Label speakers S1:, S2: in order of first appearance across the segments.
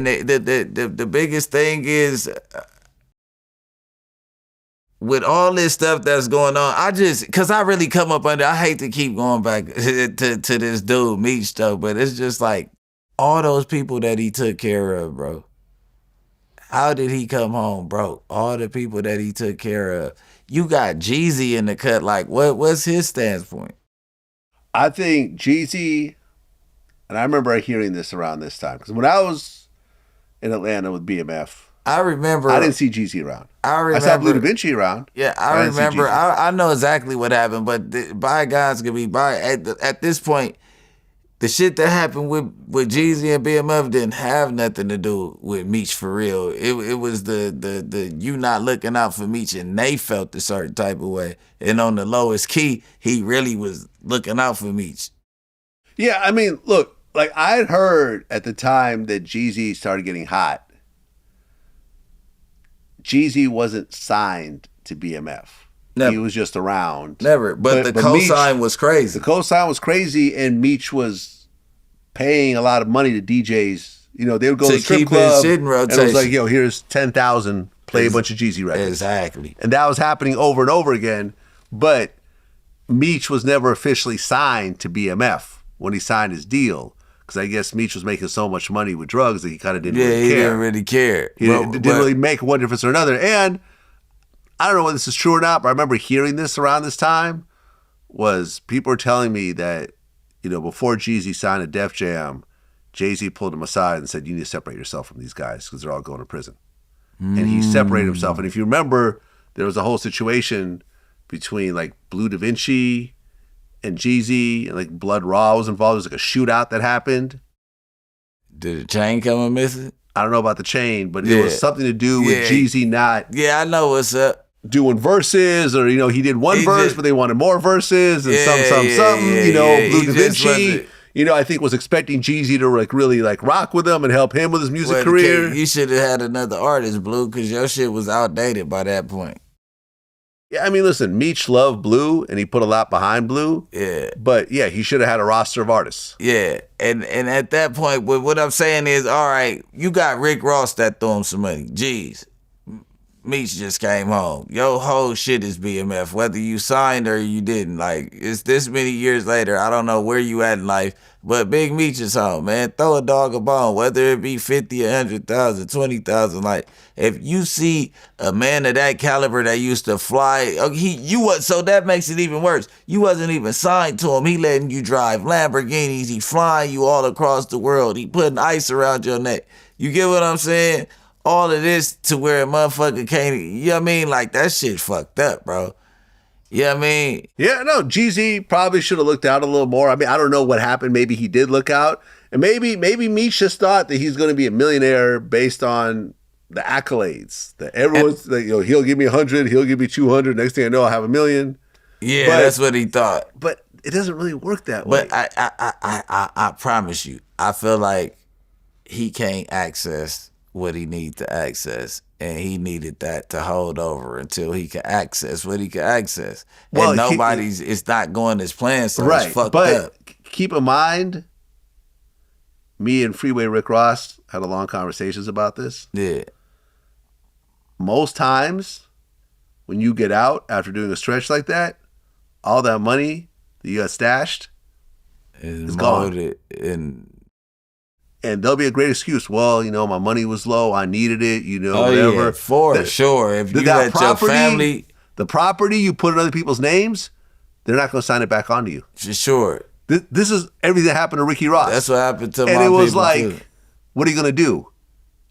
S1: And the biggest thing is, with all this stuff that's going on, because I really come up under, I hate to keep going back to this dude, Meech, though, but it's just like, all those people that he took care of, bro. How did he come home broke? All the people that he took care of. You got Jeezy in the cut. Like, what's his standpoint?
S2: I think Jeezy, and I remember hearing this around this time, because when I was in Atlanta with BMF,
S1: I remember
S2: I didn't see Jeezy around.
S1: I
S2: saw Blue Da Vinci around.
S1: Yeah, I remember. I know exactly what happened, but bygones can be by. At this point, the shit that happened with Jeezy and BMF didn't have nothing to do with Meech for real. It was the you not looking out for Meech, and they felt a certain type of way. And on the lowest key, he really was looking out for Meech.
S2: Yeah, I mean, look, like I had heard at the time that Jeezy started getting hot, Jeezy wasn't signed to BMF. Never. He was just around.
S1: Never. But the cosign was crazy.
S2: The cosign was crazy, and Meech was paying a lot of money to DJs. You know, they would go to the strip club,
S1: shit in rotation.
S2: And it was like, yo, here's 10,000, play a bunch of Jeezy records.
S1: Exactly.
S2: And that was happening over and over again. But Meech was never officially signed to BMF when he signed his deal. Because I guess Meech was making so much money with drugs that he kind of didn't really care.
S1: Yeah, he didn't really care.
S2: He didn't really make one difference or another. And I don't know whether this is true or not, but I remember hearing this around this time, was people were telling me that, you know, before Jeezy signed a Def Jam, Jay-Z pulled him aside and said, you need to separate yourself from these guys because they're all going to prison. And he separated himself. And if you remember, there was a whole situation between like Blue Da Vinci and Jeezy, and like Blood Raw was involved. There was like a shootout that happened.
S1: Did the chain come and miss it?
S2: I don't know about the chain, but it was something to do with Jeezy not.
S1: Yeah, I know what's up.
S2: Doing verses, or you know, he did one verse, but they wanted more verses, and something. You know, Blue Da Vinci. You know, I think was expecting Jeezy to like really like rock with him and help him with his music career.
S1: You should have had another artist, Blue, because your shit was outdated by that point.
S2: Yeah, I mean, listen, Meech loved Blue, and he put a lot behind Blue.
S1: Yeah.
S2: But, yeah, he should have had a roster of artists.
S1: Yeah, and at that point, what I'm saying is, all right, you got Rick Ross that threw him some money. Jeez, Meech just came home. Your whole shit is BMF, whether you signed or you didn't. Like, it's this many years later. I don't know where you at in life, but Big Meech is home, man. Throw a dog a bone, whether it be 50, 100,000, 20,000. Like, if you see a man of that caliber that used to fly, so that makes it even worse. You wasn't even signed to him. He letting you drive Lamborghinis. He flying you all across the world. He putting ice around your neck. You get what I'm saying? All of this to where a motherfucker can't, you know what I mean? Like, that shit fucked up, bro. You know what I mean?
S2: Yeah, no, Jeezy probably should have looked out a little more. I mean, I don't know what happened. Maybe he did look out. And maybe Meech just thought that he's going to be a millionaire based on the accolades. That everyone's, like, you know, he'll give me 100, he'll give me 200. Next thing I know, I'll have a million.
S1: Yeah, that's what he thought.
S2: But it doesn't really work that way.
S1: But I promise you, I feel like he can't access what he needs to access, and he needed that to hold over until he can access what he can access. Well, and it's not going as planned, so it's fucked up.
S2: Keep in mind, me and Freeway Rick Ross had a long conversations about this.
S1: Yeah.
S2: Most times, when you get out after doing a stretch like that, all that money that you got stashed is gone. And there'll be a great excuse. Well, you know, my money was low. I needed it, you know, whatever.
S1: Yeah, for sure. If you let your family...
S2: The property you put in other people's names, they're not going to sign it back onto you.
S1: For sure.
S2: This is everything that happened to Ricky Ross.
S1: That's what happened to my
S2: people,
S1: too.
S2: And it was like, what are you going to do?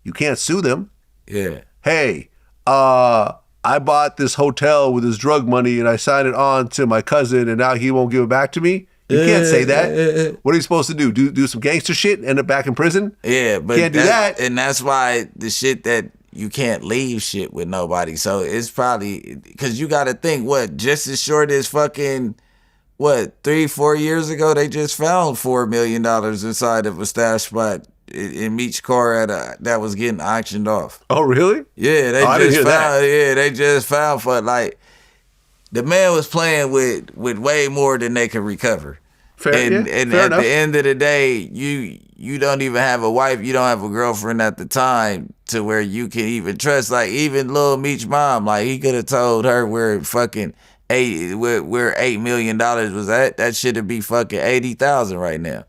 S2: You can't sue them.
S1: Yeah.
S2: Hey, I bought this hotel with his drug money and I signed it on to my cousin and now he won't give it back to me. You can't say that. What are you supposed to do? Do some gangster shit and end up back in prison?
S1: Yeah, but
S2: can't do that.
S1: And that's why the shit that you can't leave shit with nobody. So it's probably because you got to think just as short as fucking 3-4 years ago they just found $4 million inside of a stash spot in Meech's car that was getting auctioned off.
S2: Oh really?
S1: Yeah, they just found for like. The man was playing with way more than they could recover.
S2: Fair
S1: and
S2: enough.
S1: At the end of the day, you don't even have a wife, you don't have a girlfriend at the time to where you can even trust. Like even Lil Meech mom, like he could have told her where fucking where $8 million was at. That should be fucking 80,000 right now.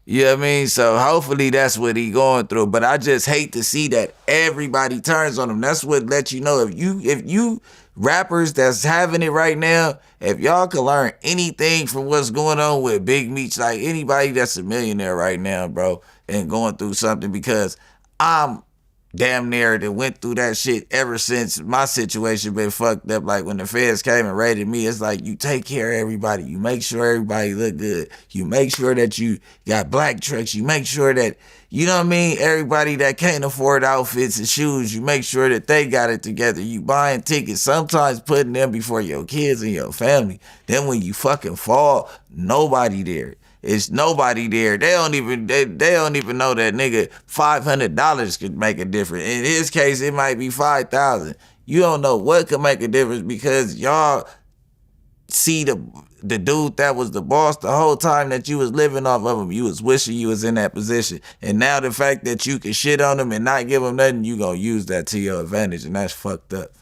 S1: You know what I mean? So hopefully that's what he going through. But I just hate to see that everybody turns on him. That's what lets you know if you rappers that's having it right now, if y'all can learn anything from what's going on with Big Meech, like anybody that's a millionaire right now, bro, and going through something, because I'm damn near that went through that shit ever since my situation been fucked up. Like when the feds came and raided me, it's like you take care of everybody. You make sure everybody look good. You make sure that you got black trucks. You make sure that, you know what I mean, everybody that can't afford outfits and shoes, you make sure that they got it together. You buying tickets, sometimes putting them before your kids and your family. Then when you fucking fall, nobody there. It's nobody there. They don't even know that nigga $500 could make a difference. In his case, it might be 5,000. You don't know what could make a difference because y'all see the dude that was the boss the whole time that you was living off of him. You was wishing you was in that position. And now the fact that you can shit on him and not give him nothing, you gonna use that to your advantage, and that's fucked up.